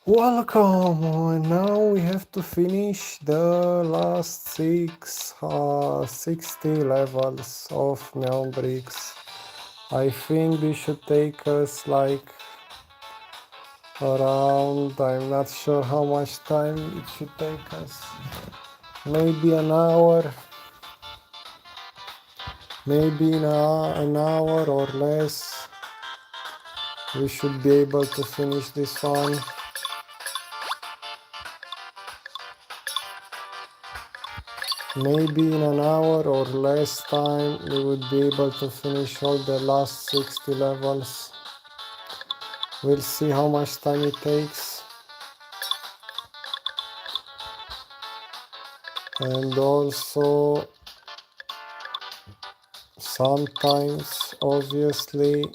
Welcome! Now we have to finish the last 60 levels of Neon Bricks. I think this should take us like around, I'm not sure how much time it should take us. Maybe an hour, maybe an hour or less. We should be able to finish this one. Maybe in an hour or less time we would be able to finish all the last 60 levels. We'll see how much time it takes. And also sometimes obviously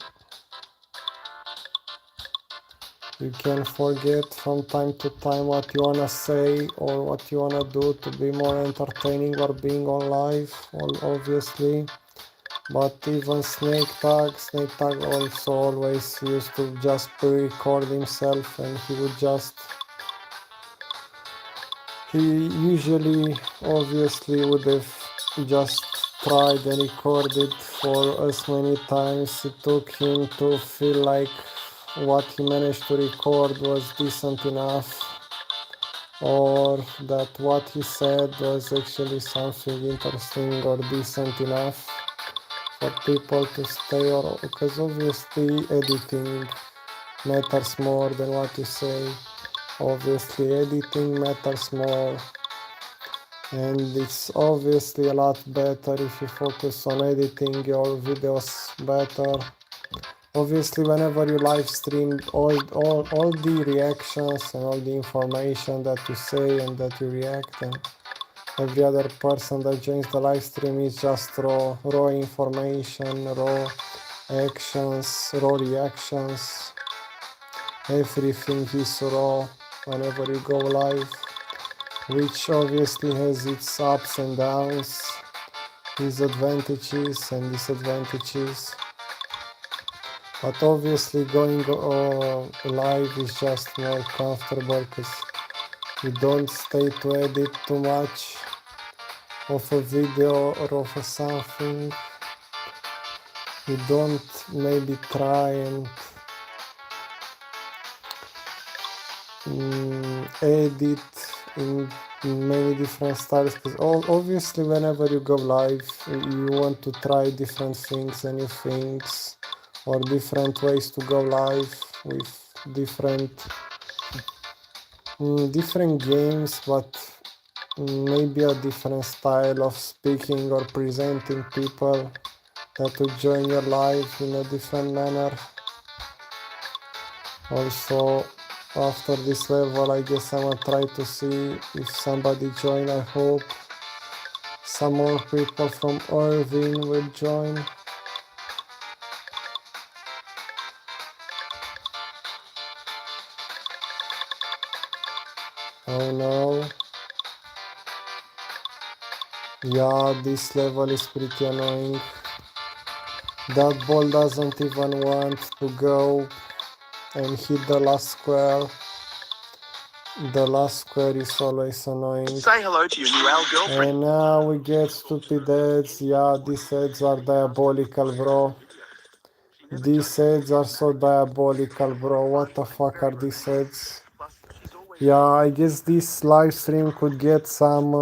you can forget from time to time what you wanna say or what you wanna do to be more entertaining or being on live, obviously. But even Snake Tag also always used to just pre-record himself, and he usually obviously would have just tried and recorded for as many times it took him to feel like what he managed to record was decent enough, or that what he said was actually something interesting or decent enough for people to stay, or because obviously editing matters more than what you say. Obviously editing matters more, and it's obviously a lot better if you focus on editing your videos better. Obviously whenever you live stream, all the reactions and all the information that you say and that you react, and every other person that joins the live stream is just raw information, raw actions, raw reactions. Everything is raw whenever you go live, which obviously has its ups and downs, its advantages and disadvantages. But obviously going live is just more comfortable because you don't stay to edit too much of a video or of a something. You don't maybe try and edit in many different styles, because obviously whenever you go live you want to try different things and new things, or different ways to go live with different games, but maybe a different style of speaking or presenting people that would join your live in a different manner. Also, after this level, I guess I'm gonna try to see if somebody join. I hope some more people from Irvine will join. Oh no. Yeah, this level is pretty annoying. That ball doesn't even want to go and hit the last square. The last square is always annoying. Say hello to your new Al girlfriend. And now we get stupid ads. Yeah, these ads are diabolical, bro. These ads are so diabolical, bro. What the fuck are these ads? Yeah, I guess this live stream could get some...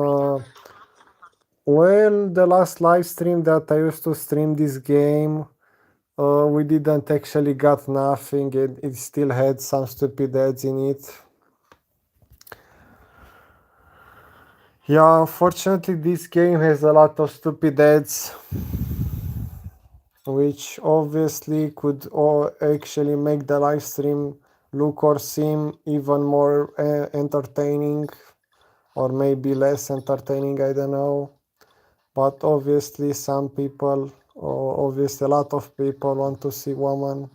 well, the last live stream that I used to stream this game, we didn't actually got nothing. It still had some stupid ads in it. Yeah, unfortunately this game has a lot of stupid ads, which obviously could actually make the live stream look or seem even more entertaining, or maybe less entertaining, I don't know. But obviously some people, or obviously a lot of people want to see woman.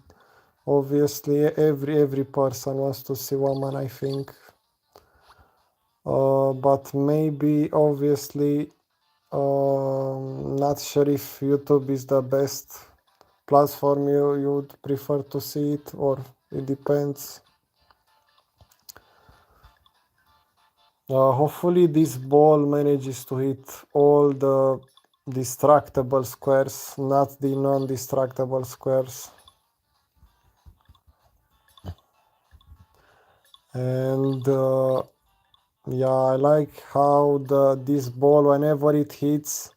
Obviously every person wants to see woman, I think. But maybe obviously not sure if YouTube is the best platform you would prefer to see it, or it depends. Hopefully this ball manages to hit all the destructible squares, not the non-destructible squares. And yeah, I like how this ball, whenever it hits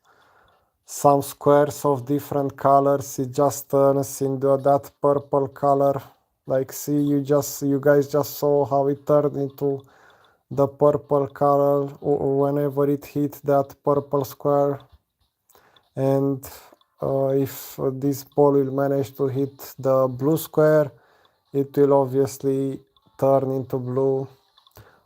some squares of different colors, it just turns into that purple color. Like, see, you guys just saw how it turned into the purple color whenever it hit that purple square. And if this ball will manage to hit the blue square, it will obviously turn into blue.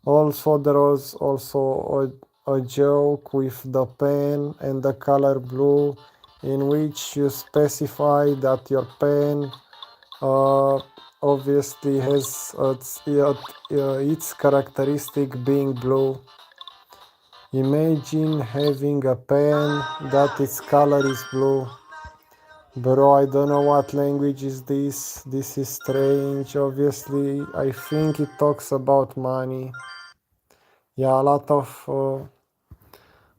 Also, there was also a joke with the pen and the color blue, in which you specify that your pen obviously has its characteristic being blue. Imagine having a pen that its color is blue. Bro, I don't know what language is this. This is strange. Obviously, I think it talks about money. Yeah, a lot of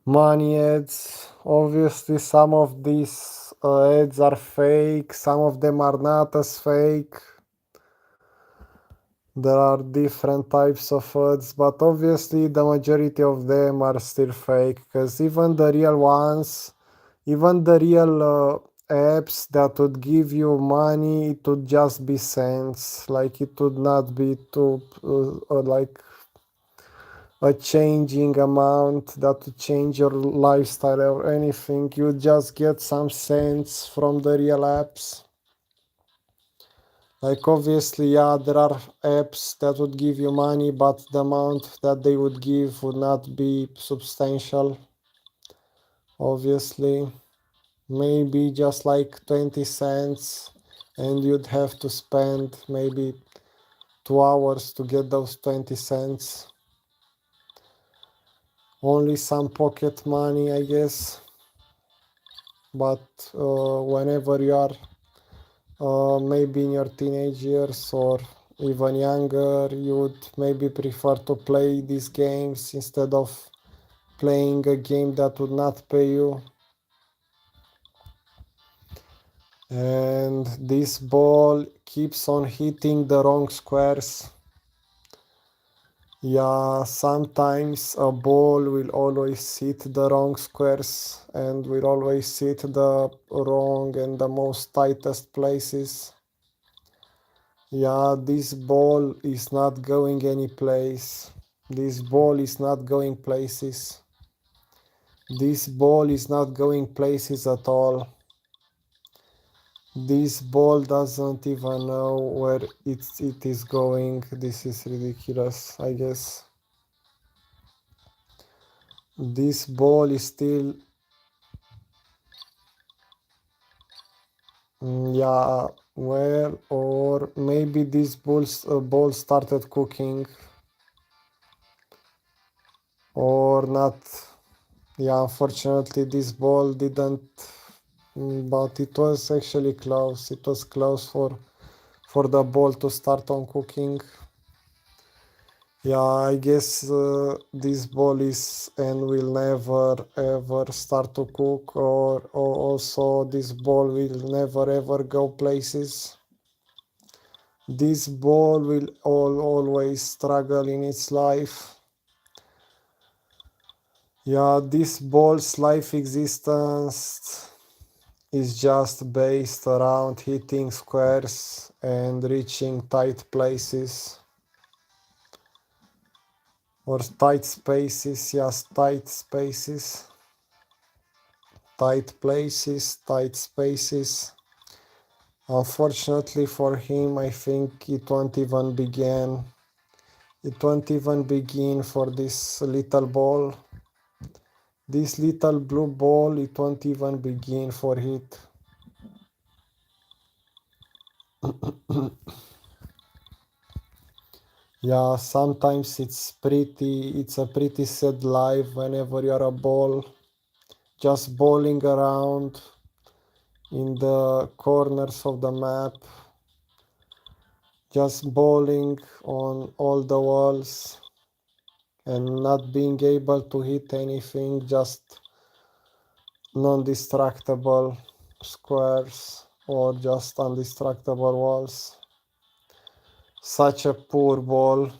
money ads. Obviously, some of these ads are fake. Some of them are not as fake. There are different types of ads, but obviously the majority of them are still fake, because even the real ones, even the real apps that would give you money, it would just be cents. Like, it would not be too like a changing amount that would change your lifestyle or anything. You just get some cents from the real apps. Like, obviously, yeah, there are apps that would give you money, but the amount that they would give would not be substantial. Obviously, maybe just like 20 cents, and you'd have to spend maybe 2 hours to get those 20 cents. Only some pocket money, I guess. But whenever you are maybe in your teenage years or even younger, you would maybe prefer to play these games instead of playing a game that would not pay you. And this ball keeps on hitting the wrong squares. Yeah, sometimes a ball will always hit the wrong squares and will always hit the wrong and the most tightest places. Yeah, this ball is not going any place. This ball is not going places. This ball is not going places at all. This ball doesn't even know where it is going. This is ridiculous, I guess. This ball is still... yeah, well, or maybe this ball started cooking. Or not. Yeah, unfortunately this ball didn't, but it was actually close. It was close for the ball to start on cooking. Yeah, I guess this ball is and will never ever start to cook, or also this ball will never ever go places. This ball will always struggle in its life. Yeah, this ball's life existence is just based around hitting squares and reaching tight places. Or tight spaces, yes, tight spaces. Tight places, tight spaces. Unfortunately for him, I think it won't even begin. It won't even begin for this little ball. This little blue ball, it won't even begin for it. Yeah, sometimes it's a pretty sad life whenever you're a ball, just balling around in the corners of the map, just balling on all the walls, and not being able to hit anything, just non-destructible squares or just undestructible walls. Such a poor ball.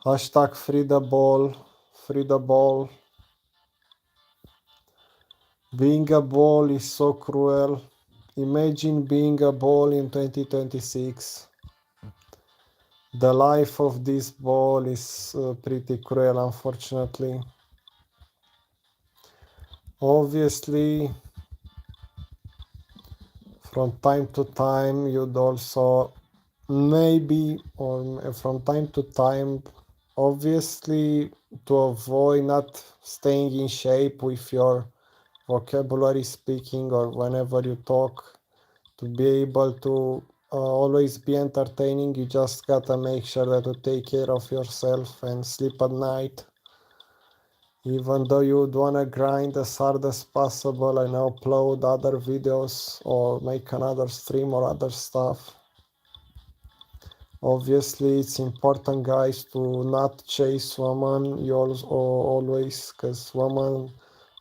Hashtag free the ball, free the ball. Being a ball is so cruel. Imagine being a ball in 2026. The life of this ball is pretty cruel, unfortunately. Obviously, from time to time, you'd also maybe, or from time to time, obviously, to avoid not staying in shape with your vocabulary speaking or whenever you talk, to be able to always be entertaining, you just gotta make sure that you take care of yourself and sleep at night. Even though you would wanna grind as hard as possible and upload other videos or make another stream or other stuff. Obviously, it's important, guys, to not chase women. You also always, because women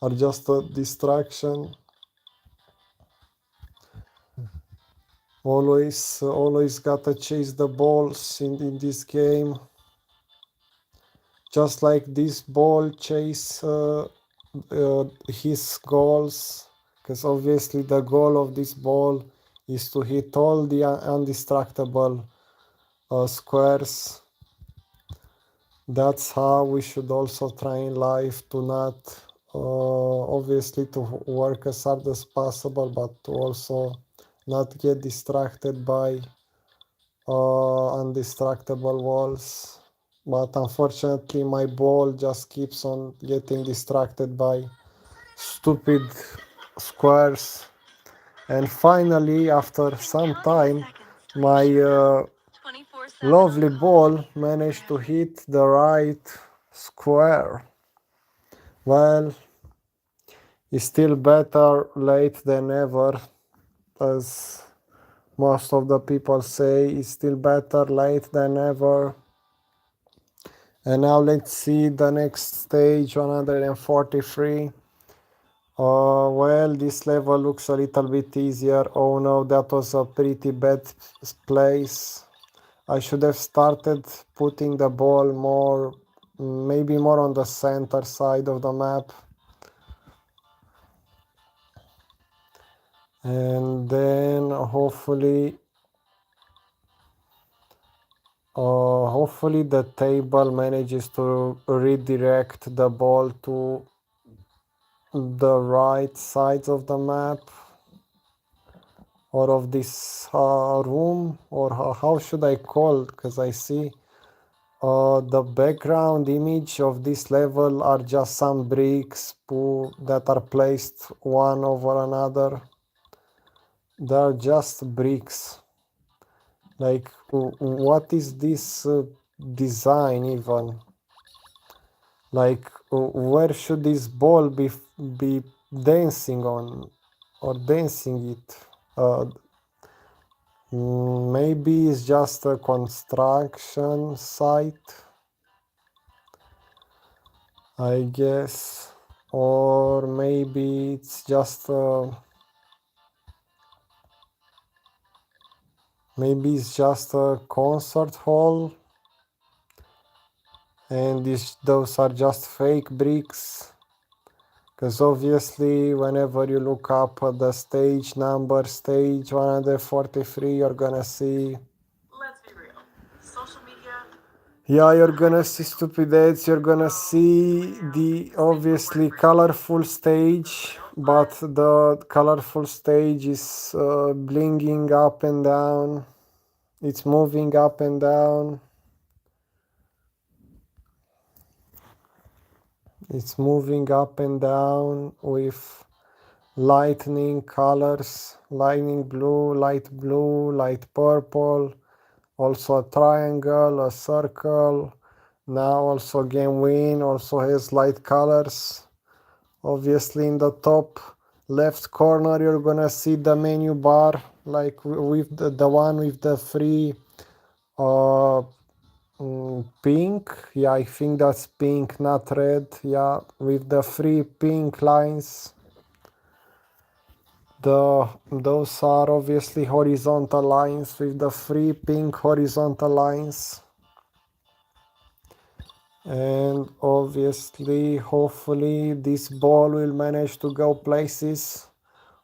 are just a distraction. Always gotta chase the balls in this game. Just like this ball chase his goals, because obviously the goal of this ball is to hit all the undestructible squares. That's how we should also try in life, to not obviously to work as hard as possible, but to also not get distracted by undestructible walls. But unfortunately my ball just keeps on getting distracted by stupid squares, and finally after some time my lovely ball managed to hit the right square. Well, it's still better late than never, as most of the people say. It's still better late than never. And now let's see the next stage, 143. Well, this level looks a little bit easier. Oh no, that was a pretty bad place. I should have started putting the ball more, maybe more on the center side of the map. And then hopefully the table manages to redirect the ball to the right sides of the map, or of this room, or how should I call it, because I see the background image of this level are just some bricks that are placed one over another. They're just bricks. Like, what is this design even? Like, where should this ball be dancing on, or dancing it? Maybe it's just a construction site, I guess, or maybe it's just a concert hall, and those are just fake bricks. Because obviously, whenever you look up at the stage number, stage 143, you're gonna see. Let's be real. Social media. Yeah, you're gonna see stupid ads, you're gonna see the obviously colorful stage, but the colorful stage is blinging up and down. It's moving up and down. It's moving up and down with lightning colors, lightning blue, light purple, also a triangle, a circle. Now also game win also has light colors. Obviously in the top left corner you're gonna see the menu bar, like with the one with the free ping pink. Yeah, I think that's pink, not red. Yeah, with the three pink lines. Those are obviously horizontal lines with the three pink horizontal lines. And obviously, hopefully, this ball will manage to go places,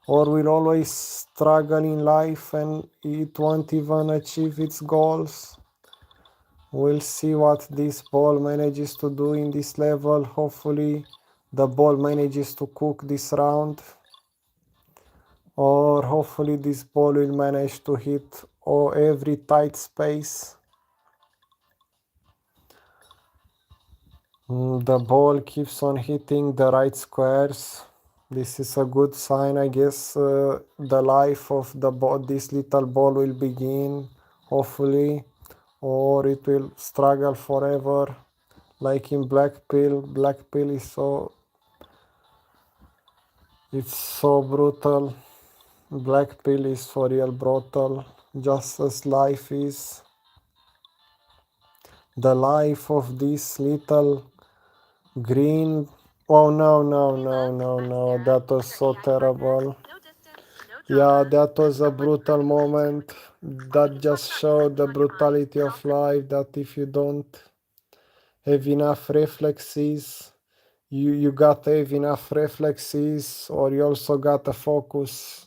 or will always struggle in life and it won't even achieve its goals. We'll see what this ball manages to do in this level. Hopefully the ball manages to cook this round, or hopefully this ball will manage to hit every tight space. The ball keeps on hitting the right squares. This is a good sign, I guess. The life of the ball, this little ball, will begin, hopefully, or it will struggle forever, like in Black Pill. Black Pill is it's so brutal. Black Pill is for real brutal, just as life is. The life of this little green. Oh no, that was so terrible. Yeah, that was a brutal moment. That just showed the brutality of life, that if you don't have enough reflexes, you got to have enough reflexes, or you also got to focus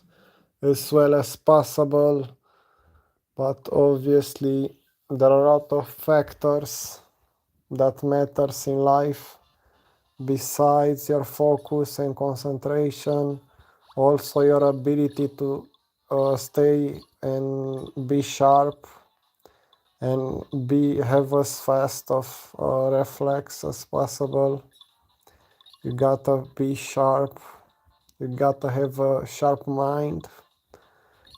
as well as possible. But obviously there are a lot of factors that matters in life besides your focus and concentration. Also your ability to stay and be sharp and have as fast of reflex as possible. You gotta be sharp. You gotta have a sharp mind,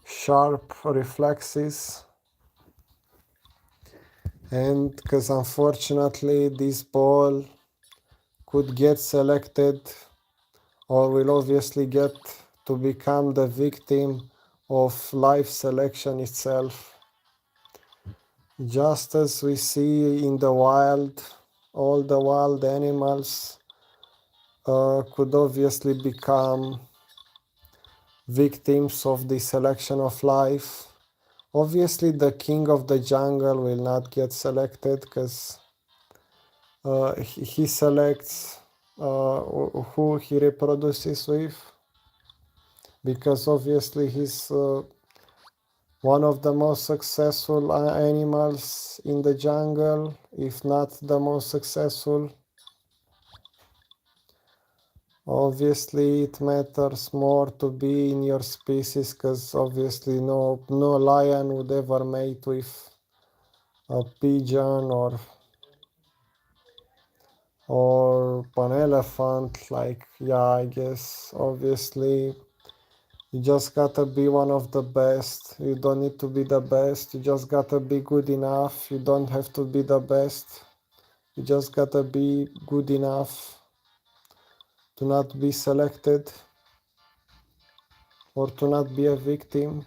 sharp reflexes. And because unfortunately this ball could get selected, or will obviously get to become the victim of life selection itself. Just as we see in the wild, all the wild animals could obviously become victims of the selection of life. Obviously the king of the jungle will not get selected, because he selects who he reproduces with, because obviously he's one of the most successful animals in the jungle, if not the most successful. Obviously it matters more to be in your species, because obviously no lion would ever mate with a pigeon or an elephant. Like, yeah, I guess obviously you just gotta be one of the best. You don't need to be the best, you just gotta be good enough. You don't have to be the best, you just gotta be good enough to not be selected or to not be a victim.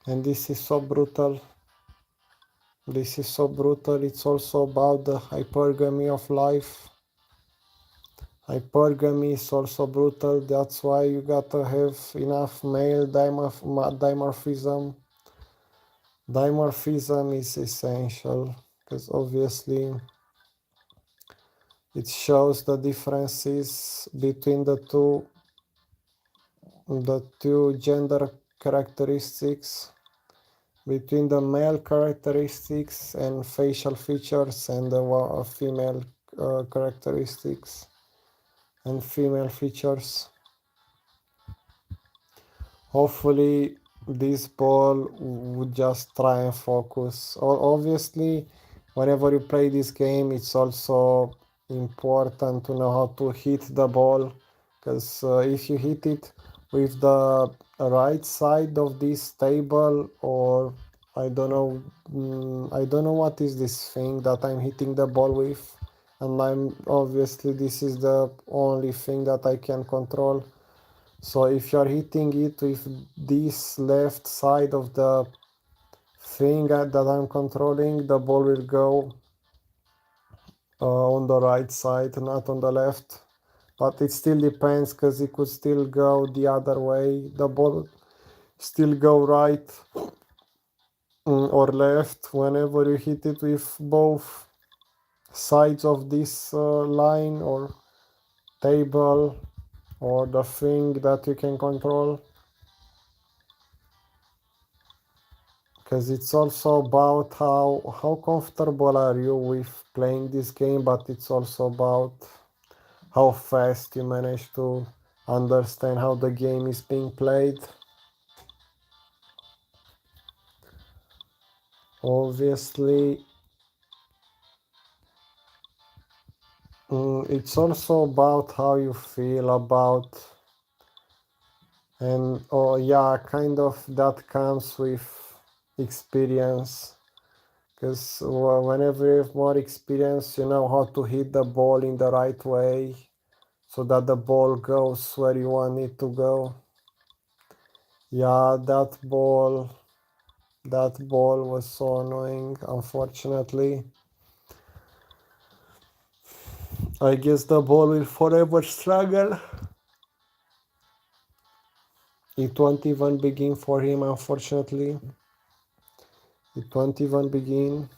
And this is so brutal. This is so brutal. It's also about the hypergamy of life. Hypergamy is also brutal. That's why you gotta have enough male dimorphism. Dimorphism is essential, because obviously it shows the differences between the two gender characteristics, between the male characteristics and facial features, and the female characteristics and female features. Hopefully this ball would just try and focus. Obviously, whenever you play this game, it's also important to know how to hit the ball, because if you hit it with the right side of this table, or I don't know what is this thing that I'm hitting the ball with, and this is the only thing that I can control. So if you're hitting it with this left side of the thing that I'm controlling, the ball will go on the right side, not on the left. But it still depends because it could still go the other way. The ball still go right or left whenever you hit it with both sides of this line or table or the thing that you can control. Because it's also about how comfortable are you with playing this game, but it's also about how fast you manage to understand how the game is being played. Obviously, it's also about how you feel about, and oh yeah, kind of that comes with experience. Because whenever you have more experience, you know how to hit the ball in the right way so that the ball goes where you want it to go. Yeah, that ball was so annoying, unfortunately. I guess the ball will forever struggle. It won't even begin for him, unfortunately. It won't even begin.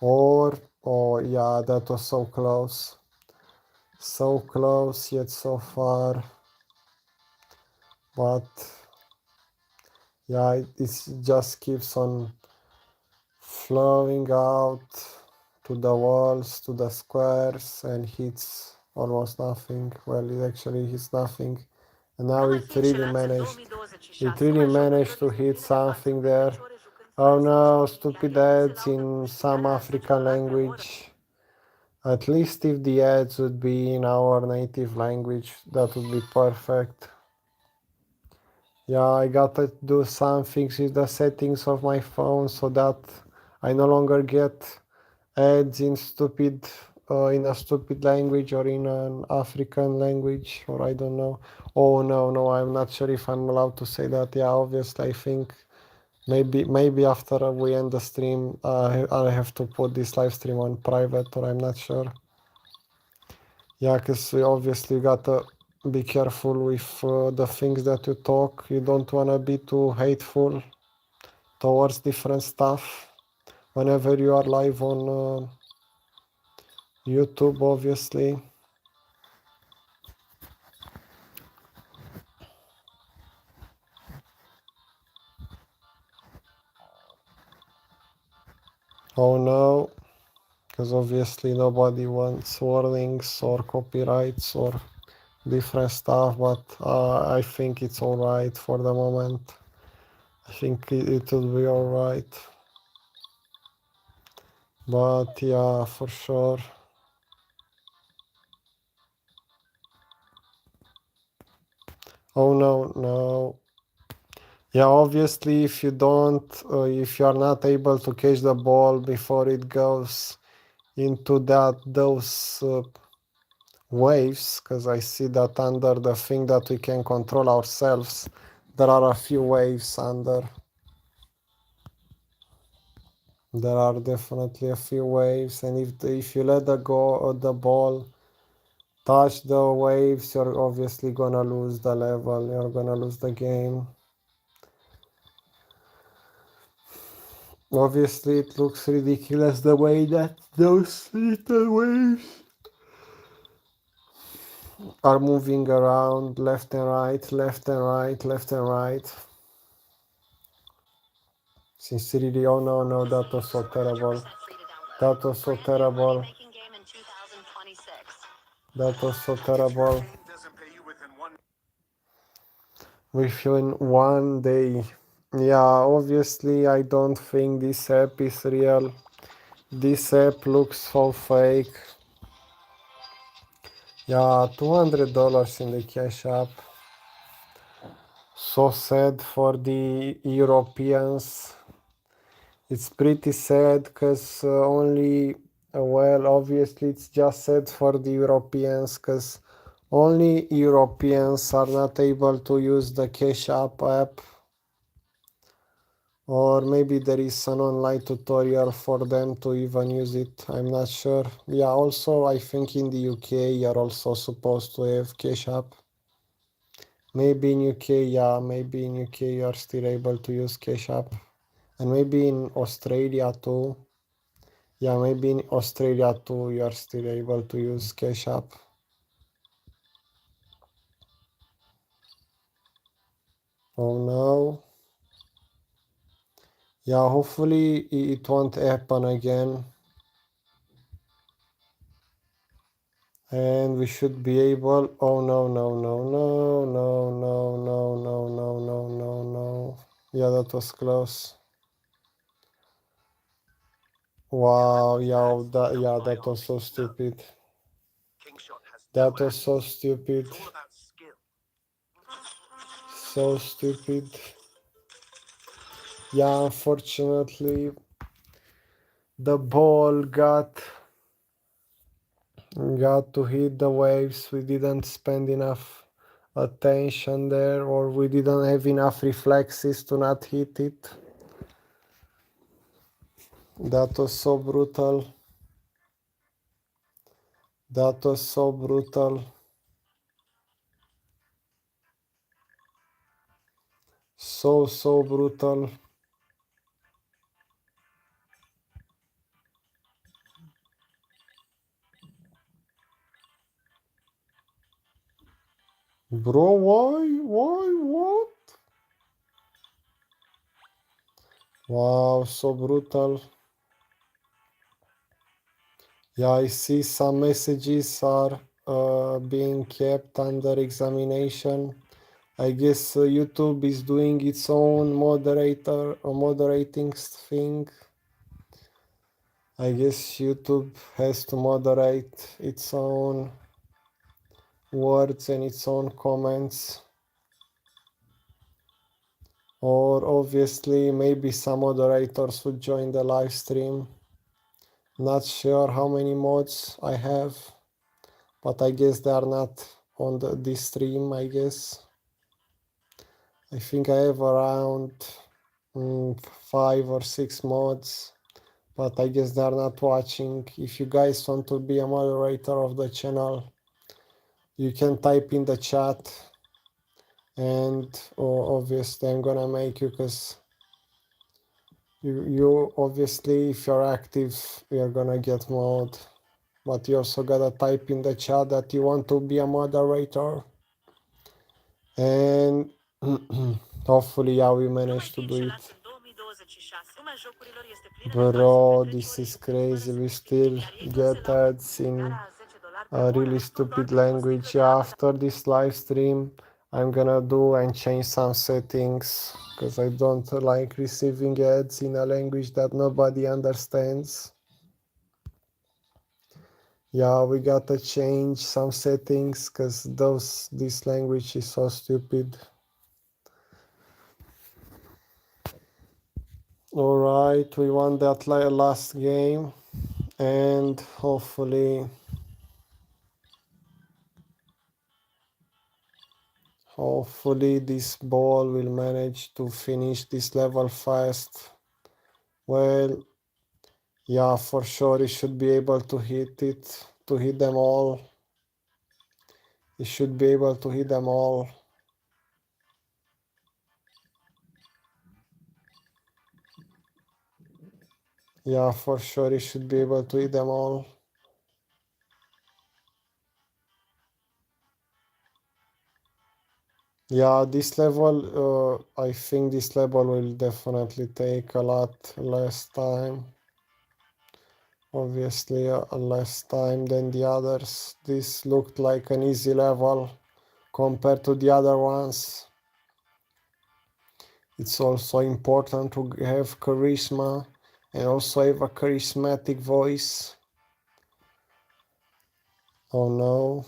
Or, oh yeah, that was so close. So close, yet so far. But yeah, it just keeps on flowing out to the walls, to the squares, and hits almost nothing. Well, it actually hits nothing. And now it really managed to hit something there. Oh no, stupid ads in some African language. At least if the ads would be in our native language, that would be perfect. Yeah, I gotta do some things with the settings of my phone so that I no longer get ads in in a stupid language or in an African language, or I don't know. Oh no, I'm not sure if I'm allowed to say that. Yeah, obviously, I think maybe after we end the stream, I have to put this live stream on private, or I'm not sure. Yeah, because we obviously gotta be careful with the things that you talk. You don't wanna be too hateful towards different stuff whenever you are live on YouTube, obviously. Oh no, because obviously nobody wants warnings or copyrights or different stuff, but I think it's alright for the moment. I think it will be alright. But yeah, for sure. Oh no. Yeah, obviously, if if you are not able to catch the ball before it goes into those waves, because I see that under the thing that we can control ourselves, there are a few waves under. There are definitely a few waves, and if you let the ball touch the waves, you're obviously gonna lose the level. You're gonna lose the game. Obviously, it looks ridiculous the way that those little waves are moving around left and right, left and right, left and right. Sincerely, oh no, that was so terrible. That was so terrible. That was so terrible. Within one day. Yeah, obviously, I don't think this app is real. This app looks so fake. Yeah, $200 in the Cash App. So sad for the Europeans. It's pretty sad because well, obviously, it's just sad for the Europeans because only Europeans are not able to use the Cash App. Or maybe there is an online tutorial for them to even use it. I'm not sure. Yeah, also I think in the UK you're also supposed to have Cash App. Maybe in UK, yeah, maybe in UK you're still able to use Cash App. And maybe in Australia too. Yeah, maybe in Australia too you're still able to use Cash App. Oh no. Yeah, hopefully it won't happen again. And we should be able. Oh no, no, no, no, no, no, no, no, no, no, no, no. Yeah, that was close. Wow, yeah, that was so stupid. That was so stupid. So stupid. Yeah, unfortunately, the ball got to hit the waves. We didn't spend enough attention there, or we didn't have enough reflexes to not hit it. That was so brutal. That was so brutal. So brutal. Bro, why? What? Wow, so brutal. Yeah, I see some messages are being kept under examination. I guess YouTube is doing its own moderating thing. I guess YouTube has to moderate its own words and its own comments. Or obviously maybe some moderators would join the live stream. Not sure how many mods I have, but I guess they are not on this stream, I guess. I think I have around 5 or 6 mods, but I guess they are not watching. If you guys want to be a moderator of the channel, you can type in the chat, and obviously I'm gonna make you, because you obviously, if you're active, you're gonna get mod. But you also gotta type in the chat that you want to be a moderator, and hopefully, yeah, we managed to do it. Bro, this is crazy. We still get ads in a really stupid language. Yeah, after this live stream, I'm gonna do and change some settings, because I don't like receiving ads in a language that nobody understands. Yeah, we gotta change some settings, because this language is so stupid. Alright, we won that last game, and hopefully this ball will manage to finish this level fast. Well, yeah, for sure it should be able to hit them all. It should be able to hit them all. Yeah, for sure it should be able to hit them all. Yeah, this level, I think this level will definitely take a lot less time. Obviously, less time than the others. This looked like an easy level compared to the other ones. It's also important to have charisma and also have a charismatic voice. Oh no.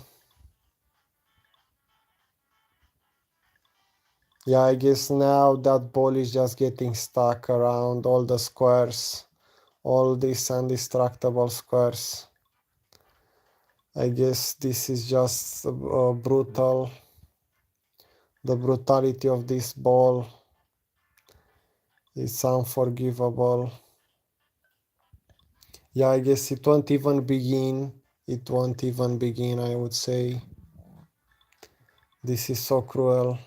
Yeah, I guess now that ball is just getting stuck around all the squares, all these indestructible squares. I guess this is just brutal. The brutality of this ball. It's unforgivable. Yeah, I guess it won't even begin. It won't even begin, I would say. This is so cruel.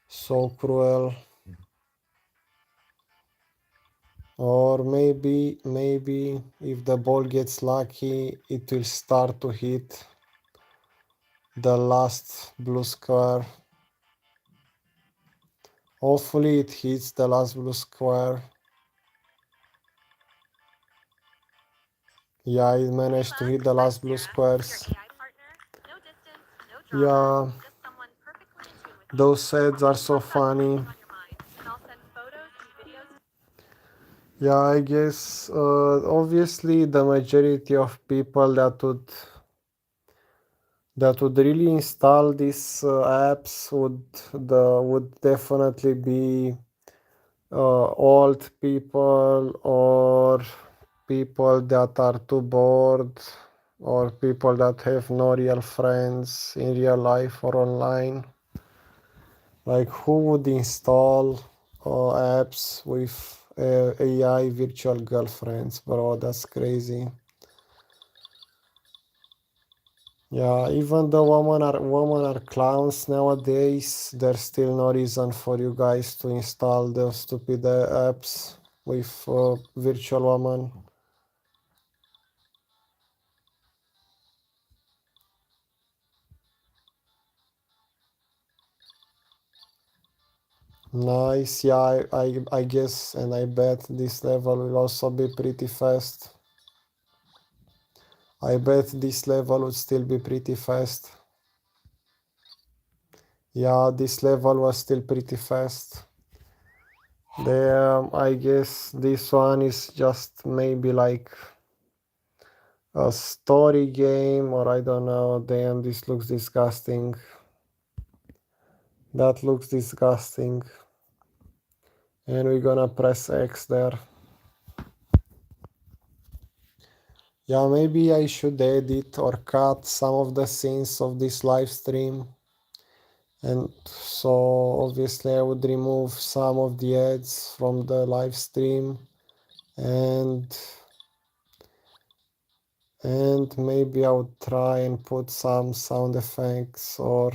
So cruel. Or maybe if the ball gets lucky, it will start to hit the last blue square. Hopefully it hits the last blue square. Yeah, it managed to hit the last blue squares. Yeah, those ads are so funny. Yeah, I guess obviously the majority of people that would really install these apps would definitely be old people or people that are too bored or people that have no real friends in real life or online. Like who would install apps with AI virtual girlfriends, bro? That's crazy. Yeah, even though women are clowns nowadays, there's still no reason for you guys to install the stupid apps with virtual woman. Nice, yeah, I guess and I bet this level will also be pretty fast. I bet this level would still be pretty fast. Yeah, this level was still pretty fast. I guess this one is just maybe like a story game or I don't know. Damn, this looks disgusting. That looks disgusting. And we're gonna press X there. Yeah, maybe I should edit or cut some of the scenes of this live stream. And so obviously I would remove some of the ads from the live stream and maybe I would try and put some sound effects or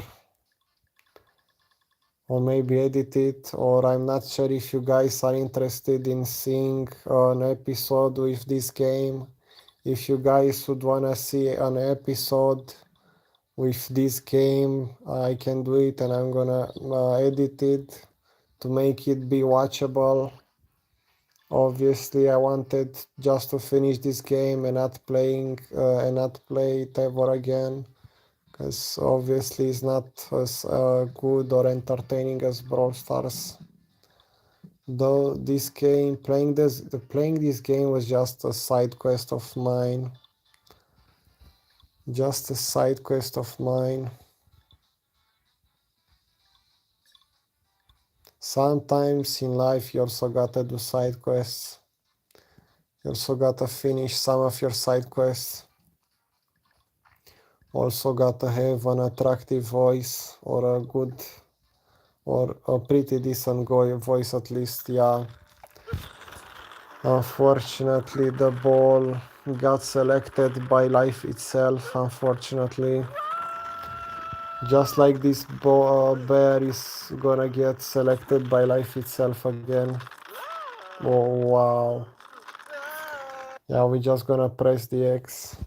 maybe edit it, or I'm not sure if you guys are interested in seeing an episode with this game. If you guys would wanna see an episode with this game, I can do it and I'm gonna edit it to make it be watchable. Obviously I wanted just to finish this game and not play it ever again, because obviously it's not as good or entertaining as Brawl Stars. Though this game, playing this game was just a side quest of mine. Just a side quest of mine. Sometimes in life you also gotta do side quests. You also gotta finish some of your side quests. Also gotta have an attractive voice or a good or a pretty decent voice at least, yeah. Unfortunately, the ball got selected by life itself, unfortunately. Just like this bear is gonna get selected by life itself again. Oh, wow. Yeah, we're just gonna press the X.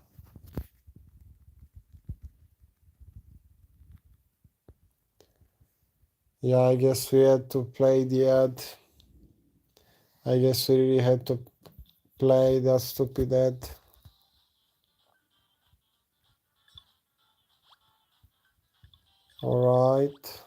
Yeah, I guess we had to play the ad. I guess we really had to play that stupid ad. Alright.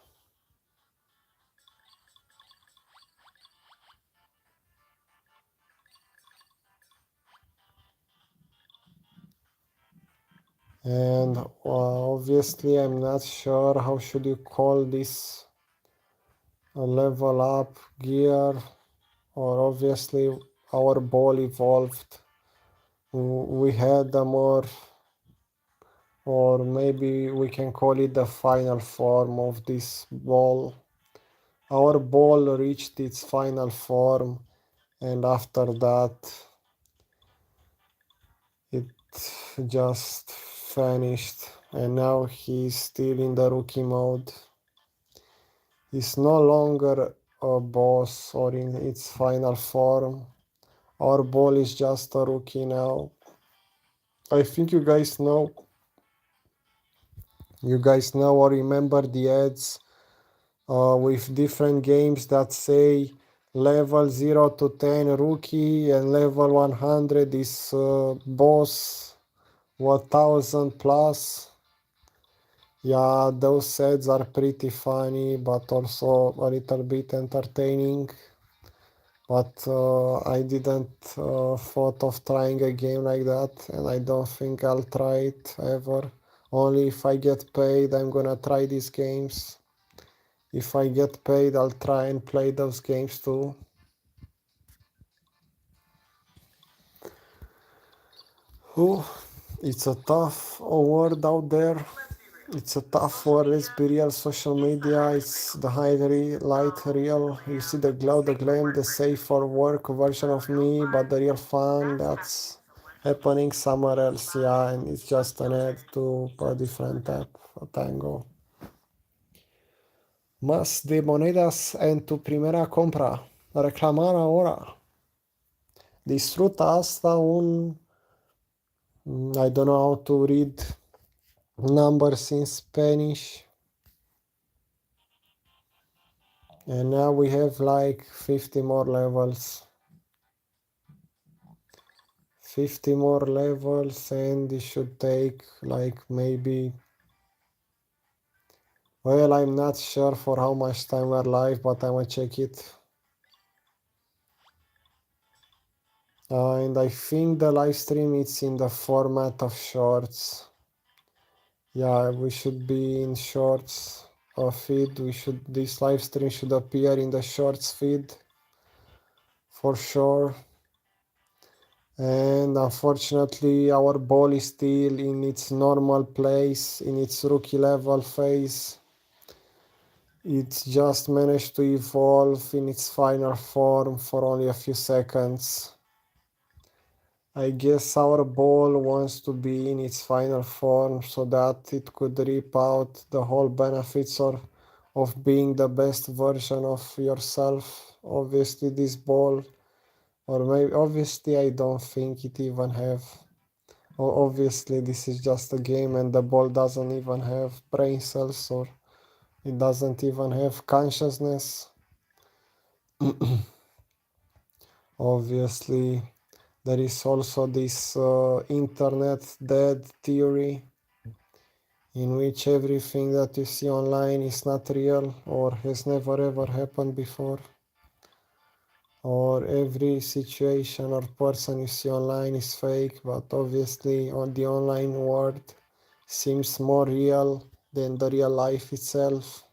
And obviously I'm not sure how should you call this a level up gear, or obviously our ball evolved. We had a more, or maybe we can call it the final form of this ball. Our ball reached its final form, and after that, it just vanished. And now he's still in the rookie mode. He's no longer a boss or in its final form. Our ball is just a rookie now. I think you guys know. You guys know or remember the ads with different games that say level 0 to 10 rookie and level 100 is boss 1000 plus. Yeah, those ads are pretty funny but also a little bit entertaining. But I didn't thought of trying a game like that, and I don't think I'll try it ever. Only if I get paid, I'm gonna try these games. If I get paid, I'll try and play those games too. Ooh, it's a tough world out there. Let's be real. It's a tough world. Let's be real. Social media, it's the highlight real. You see the glow, the glam, the safe for work version of me, but the real fun, that's happening somewhere else. Yeah, and it's just an ad to a different app, a Tango. Más de monedas en tu primera compra. Reclamar ahora. Disfruta hasta un... I don't know how to read numbers in Spanish. And now we have like 50 more levels. 50 more levels, and it should take like maybe... Well, I'm not sure for how much time we're live, but I'm gonna check it. And I think the live stream is in the format of shorts. Yeah, we should be in shorts feed. This live stream should appear in the shorts feed for sure. And unfortunately our ball is still in its normal place, in its rookie level phase. It's just managed to evolve in its final form for only a few seconds. I guess our ball wants to be in its final form so that it could reap out the whole benefits of being the best version of yourself. Obviously this ball, or maybe obviously I don't think it even have. Obviously this is just a game and the ball doesn't even have brain cells or it doesn't even have consciousness. Obviously there is also this internet dead theory in which everything that you see online is not real or has never ever happened before, or every situation or person you see online is fake, but obviously on the online world seems more real than the real life itself.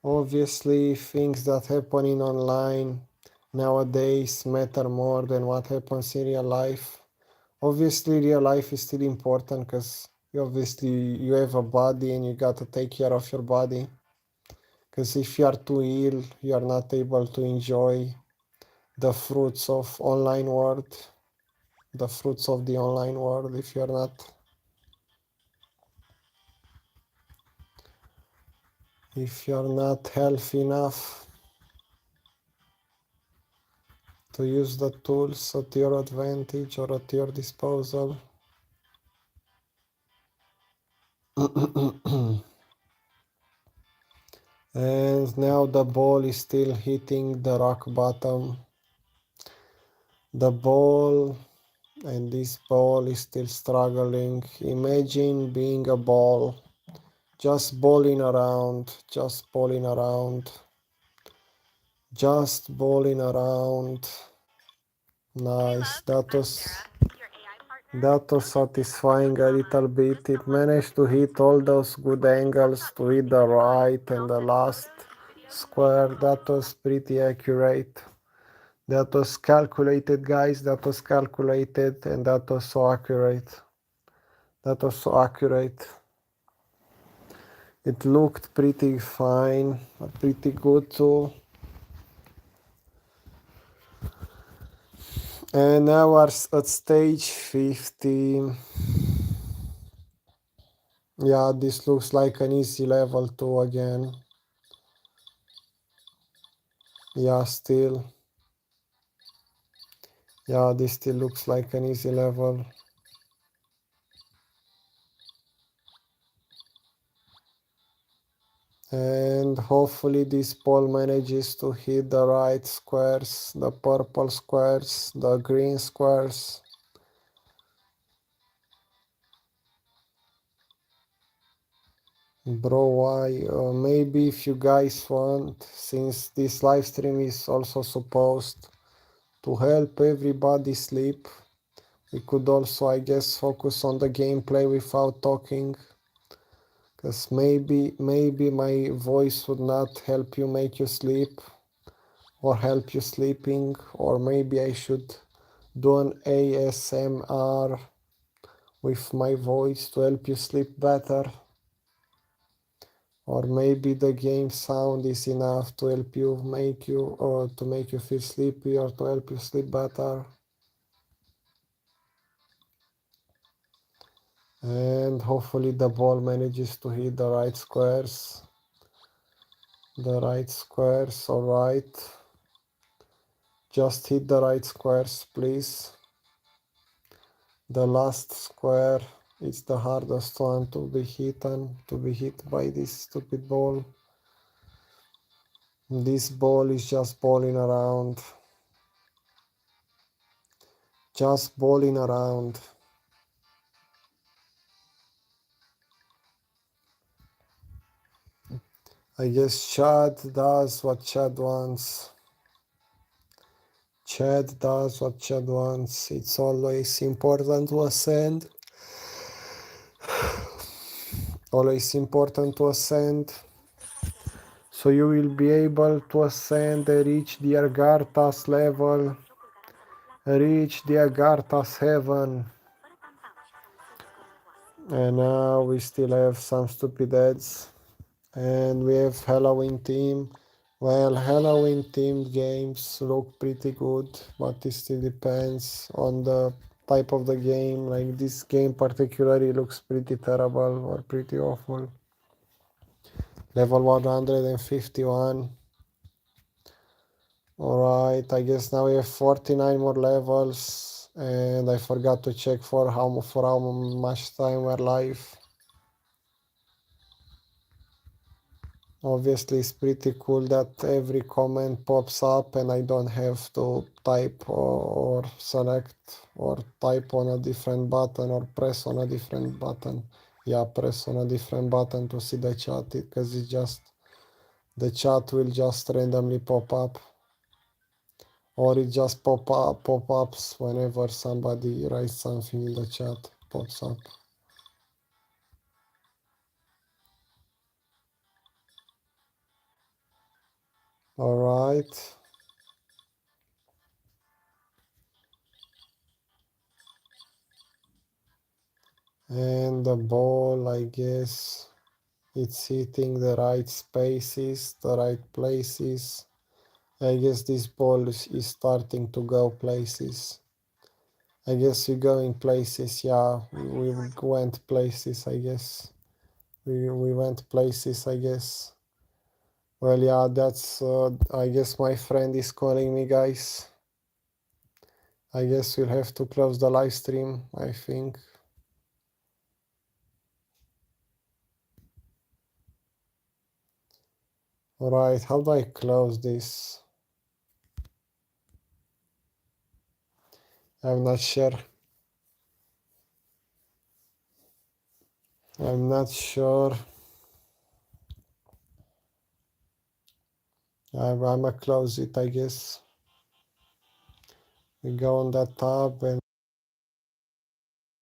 Obviously things that happen in online nowadays matter more than what happens in real life. Obviously real life is still important because you have a body and you got to take care of your body, because if you are too ill you are not able to enjoy the fruits of online world, the fruits of the online world, if you're not healthy enough to use the tools at your advantage or at your disposal. And now the ball is still hitting the rock bottom. The ball, and this ball is still struggling. Imagine being a ball, just balling around, just balling around, just balling around. Nice. That was satisfying a little bit. It managed to hit all those good angles, to hit the right and the last square. That was pretty accurate. That was calculated, guys. That was calculated, and that was so accurate. That was so accurate. It looked pretty fine, pretty good too. And now we're at stage 50. Yeah, this looks like an easy level 2 again. Yeah, still. Yeah, this still looks like an easy level. And hopefully this ball manages to hit the right squares, the purple squares, the green squares. Bro, why? Maybe if you guys want, since this live stream is also supposed to help everybody sleep, we could also, I guess, focus on the gameplay without talking. Because maybe my voice would not help you make you sleep or help you sleeping, or maybe I should do an ASMR with my voice to help you sleep better. Or maybe the game sound is enough to help you or to make you feel sleepy or to help you sleep better. And hopefully the ball manages to hit the right squares. The right squares, alright. Just hit the right squares, please. The last square is the hardest one to be hit by this stupid ball. This ball is just balling around. Just balling around. I guess Chad does what Chad wants. Chad does what Chad wants. It's always important to ascend. Always important to ascend. So you will be able to ascend and reach the Agarthas level. Reach the Agarthas heaven. And now we still have some stupid ads. And we have Halloween theme. Well, Halloween themed games look pretty good, but it still depends on the type of the game. Like this game particularly looks pretty terrible or pretty awful. Level 151. Alright, I guess now we have 49 more levels, and I forgot to check for how much time we're live. Obviously, it's pretty cool that every comment pops up and I don't have to type or select or type on a different button or press on a different button. Yeah, press on a different button to see the chat, because the chat will just randomly pop up, or it just pop-ups whenever somebody writes something in the chat, pops up. All right. And the ball, I guess it's hitting the right spaces, the right places. I guess this ball is starting to go places. I guess we're going places, yeah. We went places, I guess. We went places, I guess. Well, yeah, that's, I guess my friend is calling me, guys. I guess we'll have to close the live stream, I think. Alright, how do I close this? I'm not sure. I'm not sure. I'm gonna close it, I guess. We go on that tab and